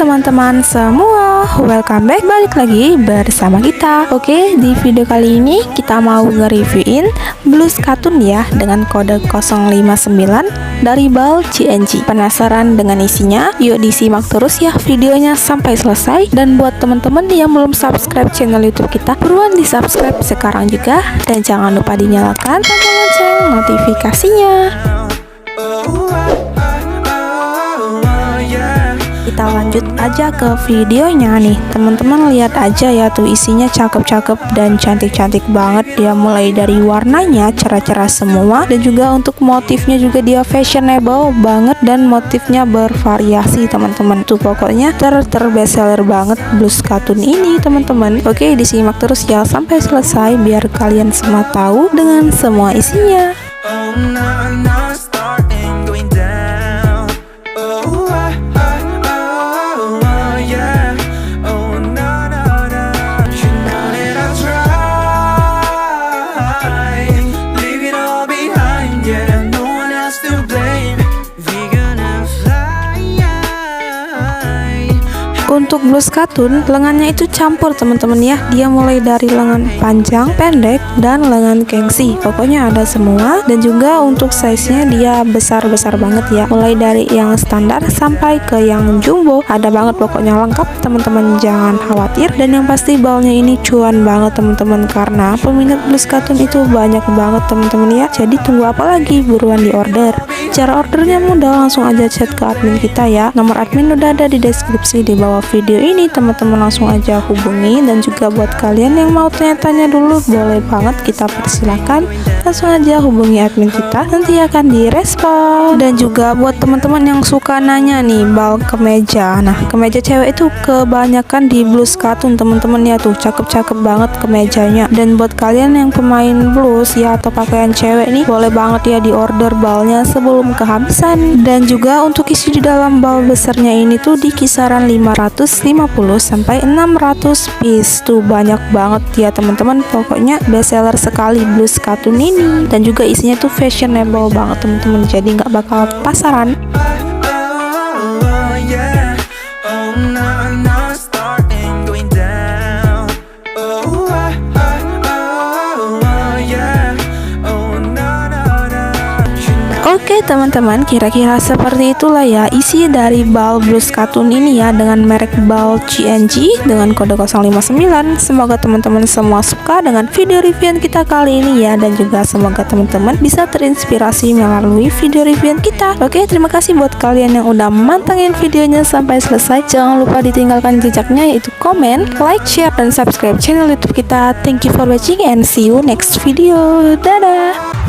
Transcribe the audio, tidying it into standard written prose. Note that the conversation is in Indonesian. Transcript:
teman-teman semua, welcome back, balik lagi bersama kita. Oke, di video kali ini kita mau nge-reviewin blus katun ya, dengan kode 059 dari BAL CNG. Penasaran dengan isinya? Yuk disimak terus ya videonya sampai selesai. Dan buat teman-teman yang belum subscribe channel YouTube kita, buruan di subscribe sekarang juga, dan jangan lupa dinyalakan tombol lonceng notifikasinya. Kita lanjut aja ke videonya nih teman-teman, lihat aja ya tuh, isinya cakep-cakep dan cantik-cantik banget ya, mulai dari warnanya cerah-cerah semua, dan juga untuk motifnya juga dia fashionable banget dan motifnya bervariasi teman-teman. Tuh pokoknya terbestseller banget blus katun ini teman-teman. Oke, disimak terus ya sampai selesai biar kalian semua tahu dengan semua isinya. Untuk blus katun, lengannya itu campur teman-teman ya. Dia mulai dari lengan panjang, pendek, dan lengan gengsi. Pokoknya ada semua. Dan juga untuk size-nya dia besar-besar banget ya. Mulai dari yang standar sampai ke yang jumbo. Ada banget pokoknya, lengkap teman-teman, jangan khawatir. Dan yang pasti balnya ini cuan banget teman-teman, karena peminat blus katun itu banyak banget teman-teman ya. Jadi tunggu apa lagi, buruan di order. Cara ordernya mudah, langsung aja chat ke admin kita ya. Nomor admin udah ada di deskripsi di bawah video ini, teman-teman langsung aja hubungi. Dan juga buat kalian yang mau tanya-tanya dulu, boleh banget, kita persilakan langsung aja hubungi admin kita, nanti akan direspon. Dan juga buat teman-teman yang suka nanya nih bal kemeja, nah kemeja cewek itu kebanyakan di blus katun teman-teman ya, tuh cakep-cakep banget kemejanya. Dan buat kalian yang pemain blus ya atau pakaian cewek nih, boleh banget ya di order balnya sebelum kehabisan. Dan juga untuk isi di dalam bal besarnya ini tuh di kisaran 550 sampai 600 piece, tuh banyak banget ya teman-teman. Pokoknya best seller sekali blus katun ini, dan juga isinya tuh fashionable banget teman-teman, jadi nggak bakal pasaran. Oke teman-teman, kira-kira seperti itulah ya isi dari BAL blus katun ini ya, dengan merek BAL CNG dengan kode 059. Semoga teman-teman semua suka dengan video review kita kali ini ya, dan juga semoga teman-teman bisa terinspirasi melalui video review kita. Oke, terima kasih buat kalian yang udah mantengin videonya sampai selesai. Jangan lupa ditinggalkan jejaknya, yaitu komen, like, share, dan subscribe channel YouTube kita. Thank you for watching and see you next video. Dadah.